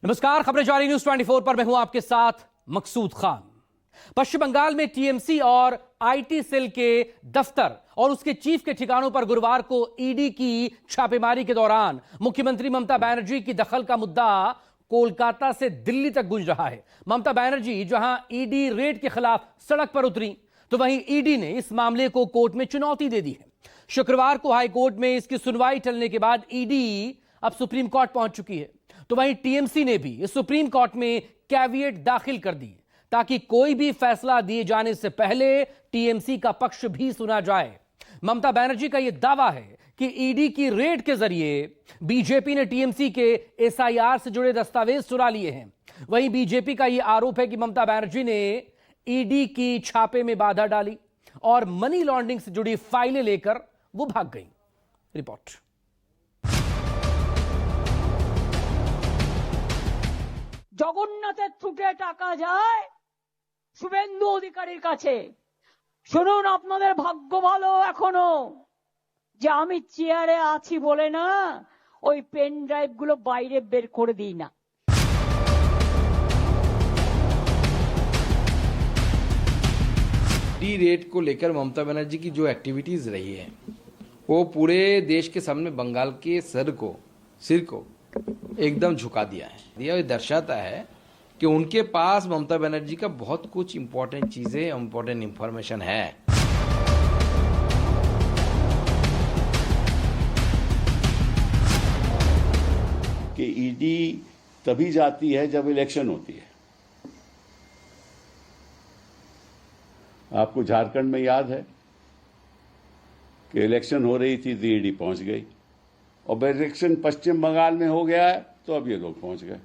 नमस्कार, खबरें जारी न्यूज 24 पर मैं हूं आपके साथ मकसूद खान। पश्चिम बंगाल में टीएमसी और आईटी सेल के दफ्तर और उसके चीफ के ठिकानों पर गुरुवार को ईडी की छापेमारी के दौरान मुख्यमंत्री ममता बनर्जी की दखल का मुद्दा कोलकाता से दिल्ली तक गूंज रहा है। ममता बनर्जी जहां ईडी रेड के खिलाफ सड़क पर उतरी, तो वहीं ईडी ने इस मामले को कोर्ट में चुनौती दे दी है। शुक्रवार को हाई कोर्ट में इसकी सुनवाई टलने के बाद ईडी अब सुप्रीम कोर्ट पहुंच चुकी है। तो वहीं टीएमसी ने भी इस सुप्रीम कोर्ट में कैविएट दाखिल कर दी ताकि कोई भी फैसला दिए जाने से पहले टीएमसी का पक्ष भी सुना जाए। ममता बनर्जी का यह दावा है कि ईडी की रेड के जरिए बीजेपी ने टीएमसी के एसआईआर से जुड़े दस्तावेज चुरा लिए हैं। वहीं बीजेपी का यह आरोप है कि ममता बनर्जी ने ईडी की छापे में बाधा डाली और मनी लॉन्ड्रिंग से जुड़ी फाइलें लेकर वो भाग गई। रिपोर्ट। জগন্নাথের থ্রুতে টাকা যায় শুভেন্দু অধিকারীর কাছে। শুনুন, আপনাদের ভাগ্য ভালো এখনো যে আমি চেয়ারে আছি বলে না ওই পেন ড্রাইভ গুলো বাইরে বের করে দিই না। डी रेट को लेकर ममता बनर्जी की जो एक्टिविटीज रही है वो पूरे देश के सामने बंगाल के सिर को एकदम झुका दिया है। ये दर्शाता है कि उनके पास ममता बनर्जी का बहुत कुछ इंपॉर्टेंट चीजें, इंपॉर्टेंट इंफॉर्मेशन है। कि ईडी तभी जाती है जब इलेक्शन होती है। आपको झारखंड में याद है कि इलेक्शन हो रही थी तो ईडी पहुंच गई, और इलेक्शन पश्चिम बंगाल में हो गया है तो अब ये लोग पहुंच गए।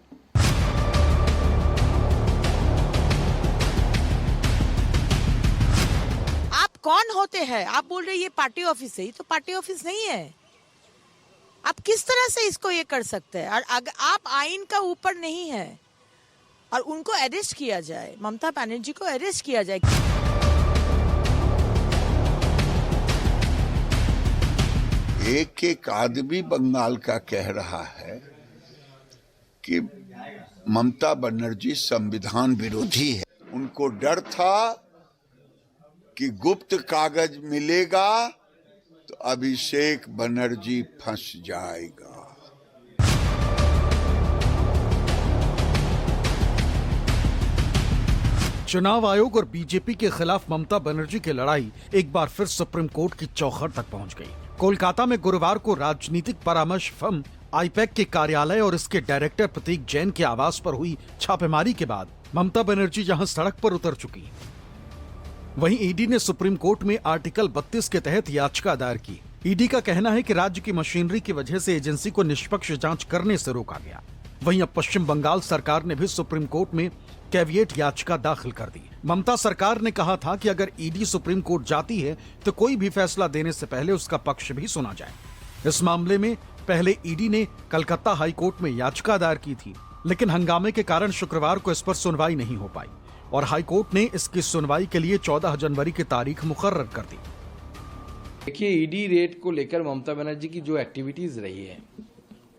आप कौन होते हैं? आप बोल रहे ये पार्टी ऑफिस है, ये तो पार्टी ऑफिस नहीं है। आप किस तरह से इसको ये कर सकते हैं? और अगर आप आइन का ऊपर नहीं है और उनको अरेस्ट किया जाए, ममता बनर्जी को अरेस्ट किया जाए। एक आदमी बंगाल का कह रहा है कि ममता बनर्जी संविधान विरोधी है। उनको डर था कि गुप्त कागज मिलेगा तो अभिषेक बनर्जी फंस जाएगा। चुनाव आयोग और बीजेपी के खिलाफ ममता बनर्जी की लड़ाई एक बार फिर सुप्रीम कोर्ट की चौखट तक पहुंच गई। कोलकाता में गुरुवार को राजनीतिक परामर्श फर्म आईपैक के कार्यालय और इसके डायरेक्टर प्रतीक जैन के आवास पर हुई छापेमारी के बाद ममता बनर्जी यहां सड़क पर उतर चुकी। वहीं ईडी ने सुप्रीम कोर्ट में आर्टिकल 32 के तहत याचिका दायर की। ईडी का कहना है कि राज्य की मशीनरी की वजह से एजेंसी को निष्पक्ष जांच करने से रोका गया। वहीं अब पश्चिम बंगाल सरकार ने भी सुप्रीम कोर्ट में कैविएट याचिका दाखिल कर दी। ममता सरकार ने कहा था कि अगर ईडी सुप्रीम कोर्ट जाती है तो कोई भी फैसला देने से पहले उसका पक्ष भी सुना जाए। इस मामले में पहले ईडी ने कलकत्ता हाई कोर्ट में याचिका दायर की थी, लेकिन हंगामे के कारण शुक्रवार को इस पर सुनवाई नहीं हो पाई और हाई कोर्ट ने इसकी सुनवाई के लिए 14 जनवरी की तारीख मुकर्रर कर दी। देखिए, ईडी रेट को लेकर ममता बनर्जी की जो एक्टिविटीज रही है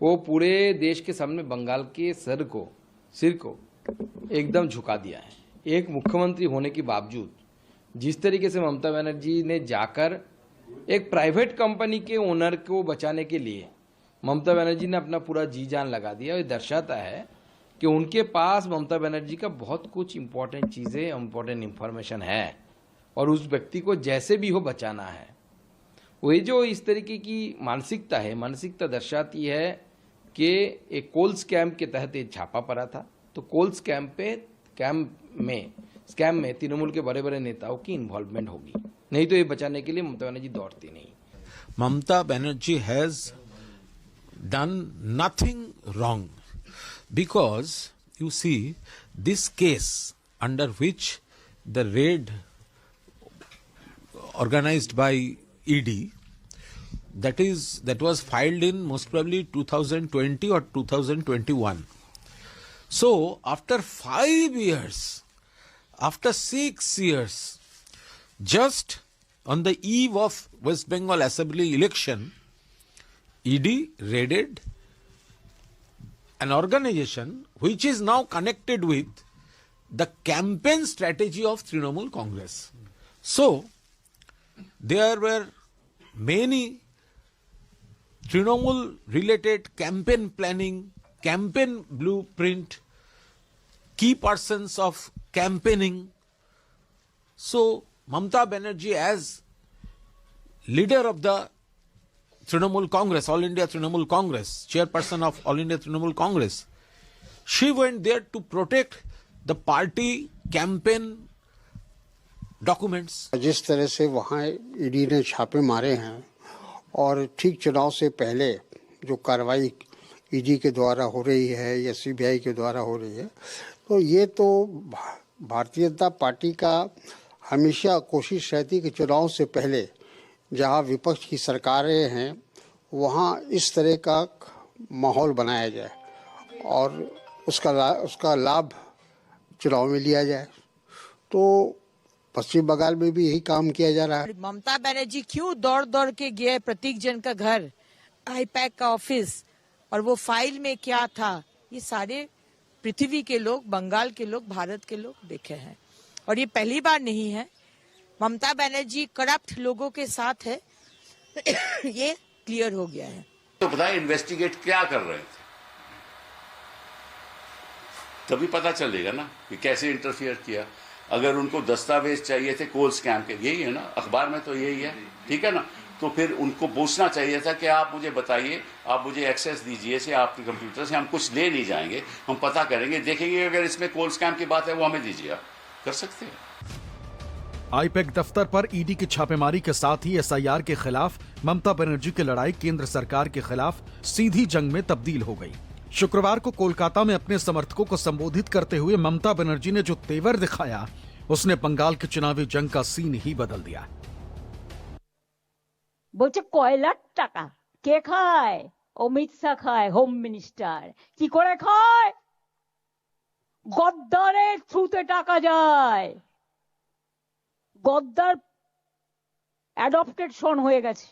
वो पूरे देश के सामने बंगाल के सिर को एकदम झुका दिया है। एक मुख्यमंत्री होने के बावजूद जिस तरीके से ममता बनर्जी ने जाकर एक प्राइवेट कंपनी के ओनर को बचाने के लिए ममता बनर्जी ने अपना पूरा जी जान लगा दिया। ये दर्शाता है कि उनके पास ममता बनर्जी का बहुत कुछ इंपॉर्टेंट चीजें, इंपॉर्टेंट इंफॉर्मेशन है और उस व्यक्ति को जैसे भी हो बचाना है। वही जो इस तरीके की मानसिकता है, मानसिकता दर्शाती है कि एक कोल स्कैम के तहत एक छापा पड़ा था, तो कोल स्कैम में तृणमूल के बड़े बड़े नेताओं की इन्वॉल्वमेंट होगी, नहीं तो ये बचाने के लिए ममता बनर्जी दौड़ती नहीं। Mamata Banerjee has done nothing wrong, because you see this case under which the raid organized by ED that was filed in most probably 2020 or 2021. So after 5 years, after 6 years, just on the eve of West Bengal Assembly election, ED raided an organization which is now connected with the campaign strategy of Trinamool Congress. So, there were many Trinamool related campaign planning, campaign blueprint, key persons of campaigning. So, Mamata Banerjee as leader of the Trinamool Congress, All India Trinamool Congress, chairperson of All India Trinamool Congress, she went there to protect the party campaign documents. जिस तरह से वहाँ ED ने छापे मारे हैं और ठीक चुनाव से पहले जो कार्रवाई ईडी के द्वारा हो रही है या सीबीआई के द्वारा हो रही है, तो ये तो भारतीय जनता पार्टी का हमेशा कोशिश रहती कि चुनाव से पहले जहाँ विपक्ष की सरकारें हैं वहाँ इस तरह का माहौल बनाया जाए और उसका लाभ चुनाव में लिया जाए। तो पश्चिम बंगाल में भी यही काम किया जा रहा है। ममता बनर्जी क्यों दौड़ दौड़ के गए प्रतीक जन का घर, आईपैक का ऑफिस, और वो फाइल में क्या था, ये सारे पृथ्वी के लोग, बंगाल के लोग, भारत के लोग देखे हैं। और ये पहली बार नहीं है। ममता बनर्जी करप्ट लोगों के साथ है, ये क्लियर हो गया है। तो बताए इन्वेस्टिगेट क्या कर रहे थे, तभी पता चलेगा ना कि कैसे इंटरफियर किया। अगर उनको दस्तावेज चाहिए थे कोल स्कैम के, यही है ना, अखबार में तो यही है, ठीक है ना, तो फिर उनको पूछना चाहिए था कि आप मुझे बताइए, आप मुझे एक्सेस दीजिए से आपके कंप्यूटर से, हम कुछ ले नहीं जाएंगे, हम पता करेंगे, देखेंगे अगर इसमें कोल स्कैम की बात है वो हमें दीजिए, आप कर सकते हैं। आईपैक दफ्तर पर ईडी की छापेमारी के साथ ही एसआईआर के खिलाफ ममता बनर्जी की लड़ाई केंद्र सरकार के खिलाफ सीधी जंग में तब्दील हो गई। शुक्रवार को कोलकाता में अपने समर्थकों को संबोधित करते हुए ममता बनर्जी ने जो तेवर दिखाया, उसने बंगाल की चुनावी जंग का सीन ही बदल दिया। বলছে কয়লার টাকা কে খায়? অমিত শাহ খায়, হোম মিনিস্টার। কি করে খায়? গদ্দারের থ্রুতে টাকা যায়। গদ্দার অ্যাডপ্টেড সন হয়ে গেছে।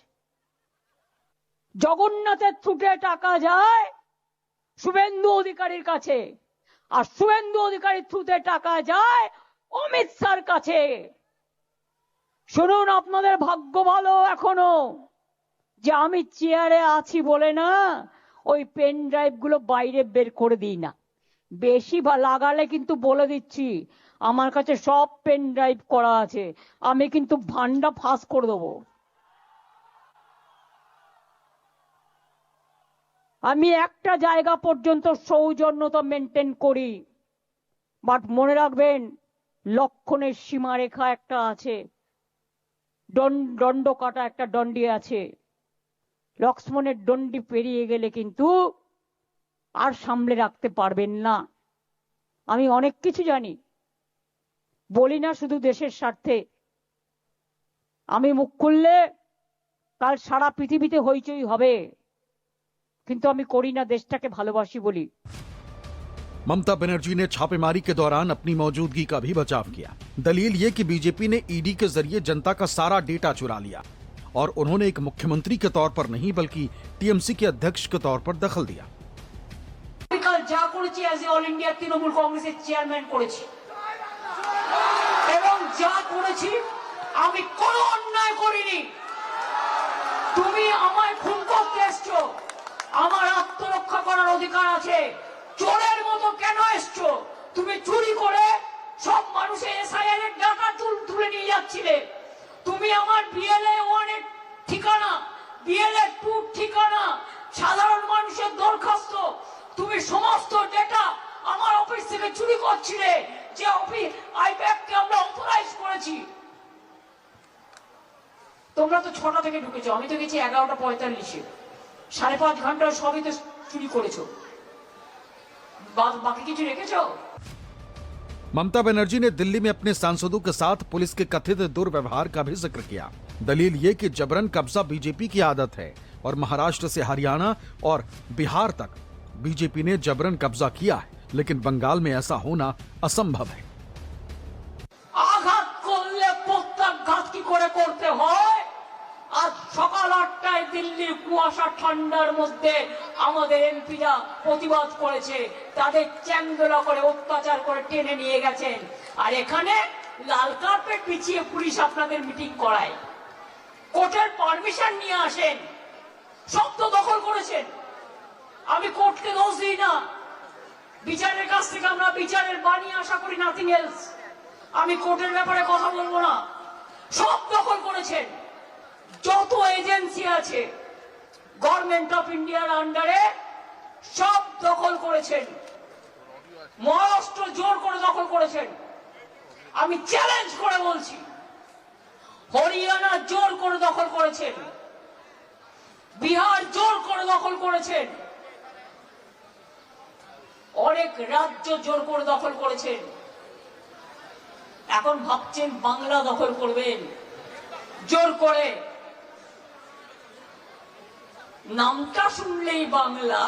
জগন্নাথের থ্রুতে টাকা যায় শুভেন্দু অধিকারীর কাছে, আর শুভেন্দু অধিকারীর থ্রুতে টাকা যায় অমিত শাহর কাছে। শুনুন, আপনাদের ভাগ্য ভালো এখনো যে আমি চেয়ারে আছি বলে না ওই পেন ড্রাইভ গুলো বাইরে বের করে দিই না। বেশি লাগালে কিন্তু বলে দিচ্ছি আমার কাছে সব পেন ড্রাইভ করা আছে, আমি কিন্তু ভান্ডা ফাঁস করে দেবো। আমি একটা জায়গা পর্যন্ত সৌজন্যতা মেনটেন করি, বাট মনে রাখবেন লক্ষণের সীমারেখা একটা আছে, দণ্ড কাটা একটা দণ্ডি আছে। লক্ষ্মণের দণ্ডি পেরিয়ে গেলে কিন্তু আর সামলে রাখতে পারবেন না। আমি অনেক কিছু জানি, বলি না শুধু দেশের স্বার্থে। আমি মুখ খুললে কাল সারা পৃথিবীতে হইচই হবে, কিন্তু আমি করি না, দেশটাকে ভালোবাসি বলি। ममता बनर्जी ने छापेमारी के दौरान अपनी मौजूदगी का भी बचाव किया। दलील ये कि बीजेपी ने ईडी के जरिए जनता का सारा डेटा चुरा लिया और उन्होंने एक मुख्यमंत्री के तौर पर नहीं बल्कि टीएमसी के अध्यक्ष के तौर पर दखल दिया। যা করেছি as a all India Trinamool কংগ্রেসের চেয়ারম্যান করেছি, এবং যা করেছি আমি কোনো অন্যায় করিনি। তুমি আমায় খুন করতে এসছো, আমার আত্মরক্ষা করার অধিকার আছে। চোরের মতো কেন এসছো? তুমি চুরি করে সব মানুষের এসআইআর এর টাকা তুলে নিয়ে যাচ্ছিলে। তুমি আমার বিএলএ 1 এর ঠিকানা, বিএলএ 2 ঠিকানা, সাধারণ মানুষের দরখাস্ত, তুমি সমস্ত ডেটা আমার অফিস থেকে চুরি করছিলে, যে অফিস আইপ্যাক কে আমরা অথরাইজ করেছি। তোমরা তো 6টা থেকে ঢুকেছো, আমি তো গেছি 11:45-এ, 5.5 ঘন্টা সবই তো চুরি করেছো, बाकी किसी रेखेছো? ममता बनर्जी ने दिल्ली में अपने सांसदों के साथ पुलिस के कथित दुर्व्यवहार का भी जिक्र किया। दलील ये कि जबरन कब्जा बीजेपी की आदत है और महाराष्ट्र से हरियाणा और बिहार तक बीजेपी ने जबरन कब्जा किया है, लेकिन बंगाल में ऐसा होना असंभव है। আঘাত করলে প্রত্যাঘাত কি করে করতে হয়? আজ সকাল 8টায় দিল্লির কুয়াশা ঠান্ডার মধ্যে আমাদের এমপিরা প্রতিবাদ করেছে, তাদের চ্যাংদোলা করে অত্যাচার করে টেনে নিয়ে গেছেন। আর এখানে লাল কার্পেট বিছিয়ে পুলিশ আপনাদের মিটিং করায়, কোর্টের পারমিশন নিয়ে আসেন, সব তো দখল করেছেন। আমি কোর্টকে দোষ দিই না, বিচারের কাছ থেকে আমরা বিচারের বাণী আশা করি, নাথিং এলস। আমি কোর্টের ব্যাপারে কথা বলবো না, সব দখল করেছেন। যত এজেন্সি আছে গভর্নমেন্ট অফ ইন্ডিয়ার আন্ডারে সব দখল করেছেন। মহারাষ্ট্র জোর করে দখল করেছেন, আমি চ্যালেঞ্জ করে বলছি। হরিয়ানা জোর করে দখল করেছেন, বিহার জোর করে দখল করেছেন, অনেক রাজ্য জোর করে দখল করেছেন। এখন ভাবছেন বাংলা দখল করবেন জোর করে। নামটা শুনলেই বাংলা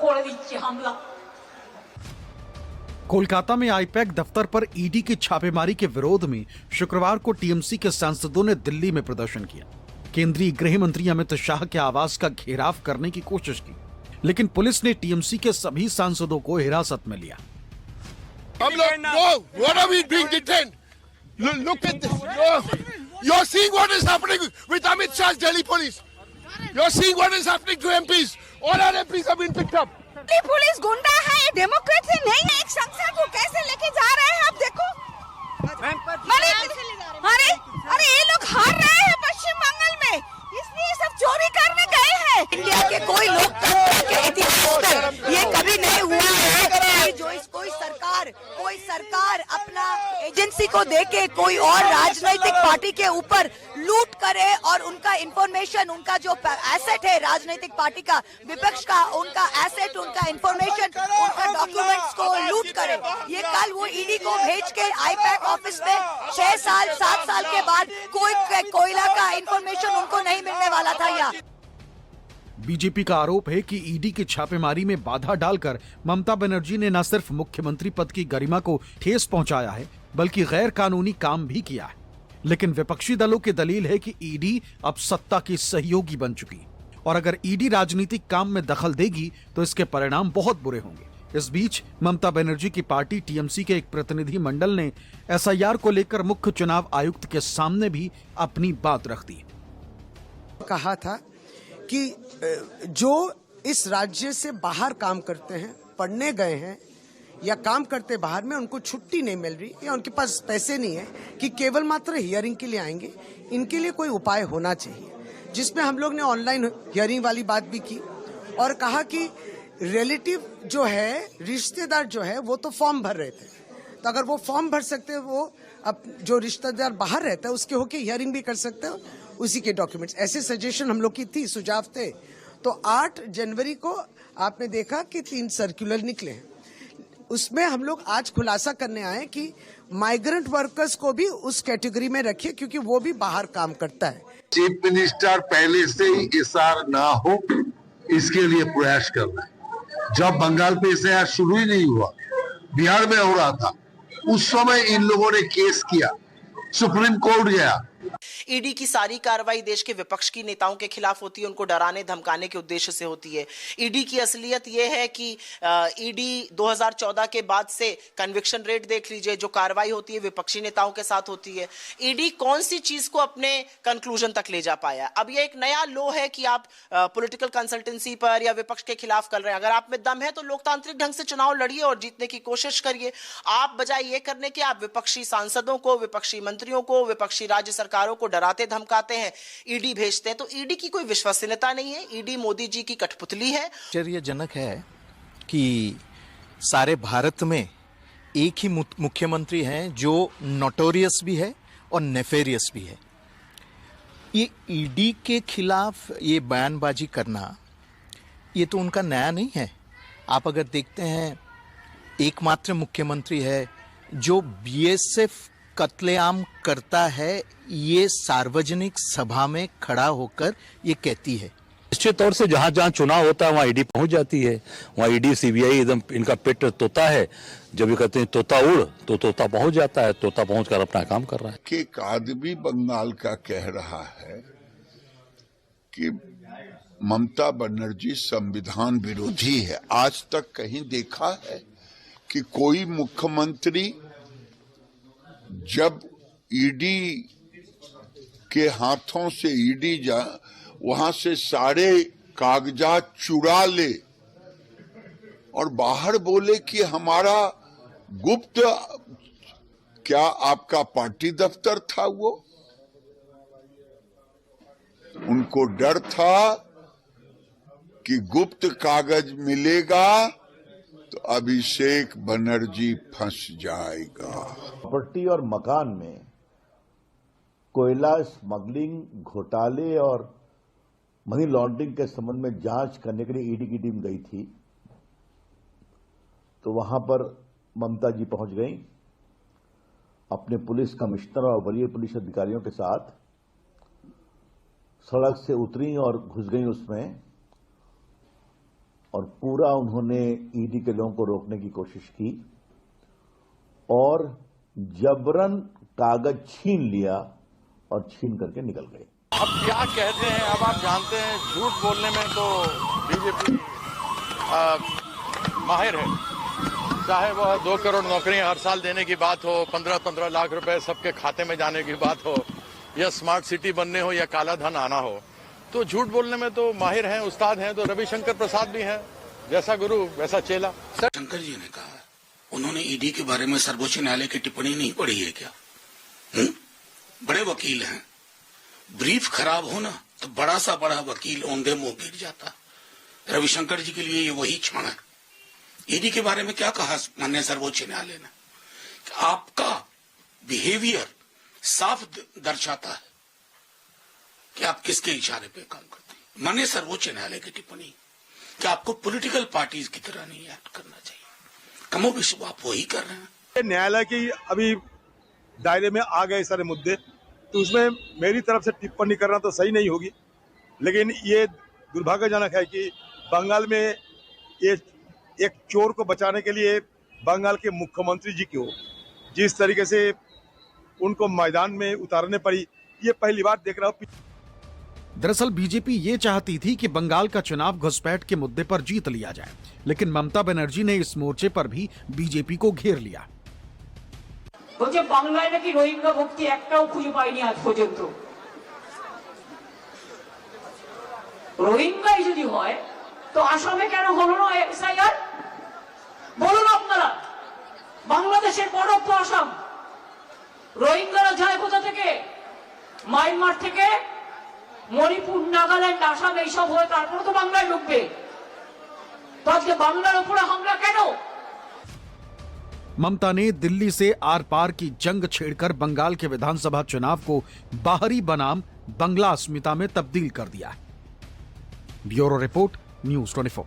করে দিচ্ছে हामला। कोलकाता में आईपैक दफ्तर पर ईडी की छापेमारी के विरोध में शुक्रवार को टीएमसी के सांसदों ने दिल्ली में प्रदर्शन किया। केंद्रीय गृह मंत्री अमित शाह के आवास का घेराव करने की कोशिश की, लेकिन पुलिस ने टीएमसी के सभी सांसदों को हिरासत में लिया। हम लोग no, what are we being detained? Look at this. You're seeing what is happening with Amit Shah's Delhi police. You're seeing what is happening to MPs. All our MPs have been picked up. Police गुंडा है, democracy नहीं है। एक संस्था को कैसे लेके जा रहे हैं आप देखो। अरे अरे ये लोग हार रहे हैं पश्चिम बंगाल में, इसलिए सब चोरी करने गए हैं। इंडिया के कोई लोकतंत्र के इतिहास में ये कभी नहीं हुआ है जो कोई सरकार अपना एजेंसी को देके कोई और राजनीतिक पार्टी के ऊपर लूट करे और उनका इंफॉर्मेशन, उनका जो एसेट है राजनीतिक पार्टी का, विपक्ष का, उनका एसेट, उनका इंफॉर्मेशन, उनका डॉक्यूमेंट्स को लूट करे। ये कल वो ईडी को भेज के आईपैक ऑफिस में 6 साल 7 साल के बाद कोई कोयला का इंफॉर्मेशन उनको नहीं मिलने वाला था। यहाँ बीजेपी का आरोप है कि ईडी की छापेमारी में बाधा डालकर ममता बनर्जी ने न सिर्फ मुख्यमंत्री पद की गरिमा को ठेस पहुंचाया है, बल्कि गैर कानूनी काम भी किया है। लेकिन विपक्षी दलों की दलील है कि ईडी अब सत्ता की सहयोगी बन चुकी है और अगर ईडी राजनीतिक काम में दखल देगी तो इसके परिणाम बहुत बुरे होंगे। इस बीच ममता बनर्जी की पार्टी टीएमसी के एक प्रतिनिधि मंडल ने एसआईआर को लेकर मुख्य चुनाव आयुक्त के सामने भी अपनी बात रख दी। कहा था कि जो इस राज्य से बाहर काम करते हैं, पढ़ने गए हैं या काम करते बाहर में, उनको छुट्टी नहीं मिल रही या उनके पास पैसे नहीं है कि केवल मात्र हियरिंग के लिए आएंगे, इनके लिए कोई उपाय होना चाहिए। जिसमें हम लोग ने ऑनलाइन हियरिंग वाली बात भी की और कहा कि रिलेटिव जो है, रिश्तेदार जो है, वो तो फॉर्म भर रहे थे, तो अगर वो फॉर्म भर सकते हैं, वो अब जो रिश्तेदार बाहर रहता है उसके होके हियरिंग भी कर सकते हो, उसी के डॉक्यूमेंट्स। ऐसे सजेशन हम लोग की थी, सुझाव थे। तो 8 जनवरी को आपने देखा कि 3 सर्कुलर निकले हैं। उसमें हम लोग आज खुलासा करने आए कि माइग्रेंट वर्कर्स को भी उस कैटेगरी में रखिए, क्योंकि वो भी बाहर काम करता है। चीफ मिनिस्टर पहले से ही एसआर ना हो इसके लिए प्रयास कर रहे हैं। जब बंगाल पे एसआर शुरू ही नहीं हुआ, बिहार में हो रहा था, उस समय इन लोगों ने केस किया, सुप्रीम कोर्ट गया। ईडी की सारी कार्रवाई देश के विपक्ष की नेताओं के खिलाफ होती है, उनको डराने धमकाने के उद्देश्य से होती है। ईडी की असलियत यह है कि ईडी 2014 के बाद से कन्विक्शन रेट देख लीजिए, जो कार्रवाई होती है विपक्षी नेताओं के साथ होती है। ईडी कौन सी चीज को अपने कंक्लूजन तक ले जा पाया। अब यह एक नया लो है कि आप पॉलिटिकल कंसल्टेंसी पर या विपक्ष के खिलाफ कर रहे हैं। अगर आप में दम है तो लोकतांत्रिक ढंग से चुनाव लड़िए और जीतने की कोशिश करिए। आप बजाय ये करने के आप विपक्षी सांसदों को, विपक्षी मंत्रियों को, विपक्षी राज्य सरकारों को डराते धमकाते हैं, ईडी भेजते हैं। तो ईडी की कोई विश्वसनीयता नहीं है, ईडी मोदी जी की कठपुतली है। आश्चर्यजनक है कि सारे भारत में एक ही मुख्यमंत्री हैं जो नोटोरियस भी है और नेफेरियस भी है। ये ईडी के खिलाफ ये बयानबाजी करना, ये तो उनका नया नहीं है। आप अगर देखते हैं, एकमात्र मुख्यमंत्री है जो बीएसएफ कत्लेआम करता है, ये सार्वजनिक सभा में खड़ा होकर ये कहती है। निश्चित तौर से जहां जहां चुनाव होता है वहां ईडी पहुंच जाती है। वहां ईडी सीबीआई एकदम इनका पेट तोता है। जब ये कहते हैं तोता उड़, तो तोता पहुंच जाता है, तोता पहुंचकर अपना काम कर रहा है। कि एक आदमी बंगाल का कह रहा है कि ममता बनर्जी संविधान विरोधी है। आज तक कहीं देखा है कि कोई मुख्यमंत्री जब ईडी के हाथों से ईडी वहां से सारे कागजात चुरा ले और बाहर बोले कि हमारा गुप्त, क्या आपका पार्टी दफ्तर था? वो उनको डर था कि गुप्त कागज मिलेगा तो अभिषेक बनर्जी फंस जाएगा। प्रॉपर्टी और मकान में कोयला स्मगलिंग, घोटाले और मनी लॉन्ड्रिंग के संबंध में जांच करने के लिए ईडी की टीम गई थी, तो वहां पर ममता जी पहुंच गई अपने पुलिस कमिश्नर और वरीय पुलिस अधिकारियों के साथ। सड़क से उतरी और घुस गई उसमें, और पूरा उन्होंने ईडी के लोगों को रोकने की कोशिश की और जबरन कागज छीन लिया और छीन करके निकल गए। अब क्या कहते हैं, अब आप जानते हैं झूठ बोलने में तो बीजेपी माहिर है। चाहे वह 2 करोड़ नौकरियां हर साल देने की बात हो, 15-15 लाख रुपए सबके खाते में जाने की बात हो, या स्मार्ट सिटी बनने हो, या काला धन आना हो, तो झूठ बोलने में तो माहिर हैं, उस्ताद हैं। तो रविशंकर प्रसाद भी हैं, जैसा गुरु वैसा चेला। शंकर जी ने कहा, उन्होंने ईडी के बारे में सर्वोच्च न्यायालय की टिप्पणी नहीं पढ़ी है क्या? बड़े वकील हैं, ब्रीफ खराब हो ना तो बड़ा सा बड़ा वकील औंधे मुंह गिर जाता। रविशंकर जी के लिए ये वही क्षण है। ईडी के बारे में क्या कहा माननीय सर्वोच्च न्यायालय ने? आपका बिहेवियर साफ दर्शाता है कि आप किसके इशारे पे काम करते हैं। माननीय सर्वोच्च न्यायालय की टिप्पणी कि आपको पॉलिटिकल पार्टीज की तरह नहीं एक्ट करना चाहिए। कमोबेश आप वही कर रहे हैं। न्यायालय की अभी दायरे में आ गए सारे मुद्दे, तो उसमें मेरी तरफ से टिप्पणी करना तो सही नहीं होगी, लेकिन ये दुर्भाग्यजनक है कि बंगाल में ये एक चोर को बचाने के लिए बंगाल के मुख्यमंत्री जी को जिस तरीके से उनको मैदान में उतारने पड़ी, ये पहली बार देख रहा हूं। दरअसल बीजेपी ये चाहती थी कि बंगाल का चुनाव घुसपैठ के मुद्दे पर जीत लिया जाए, लेकिन ममता बनर्जी ने इस मोर्चे पर भी बीजेपी को घेर लिया। বলছে বাংলায় নাকি রোহিঙ্গা ভক্তি একটাও খুঁজে পাইনি আজ পর্যন্ত। রোহিঙ্গাই যদি হয় তো আসামে কেন হলো না এসআইআর? বলুন আপনারা, বাংলাদেশের বড় তো আসাম। রোহিঙ্গারা যায় কোথা থেকে? মায়ানমার থেকে, মণিপুর, নাগাল্যান্ড, আসাম এইসব হয়ে তারপরে তো বাংলায় ঢুকবে। তো আজকে বাংলার উপরে হামলা কেন? ममता ने दिल्ली से आर पार की जंग छेड़कर बंगाल के विधानसभा चुनाव को बाहरी बनाम बंगला अस्मिता में तब्दील कर दिया है। Bureau report, news 24।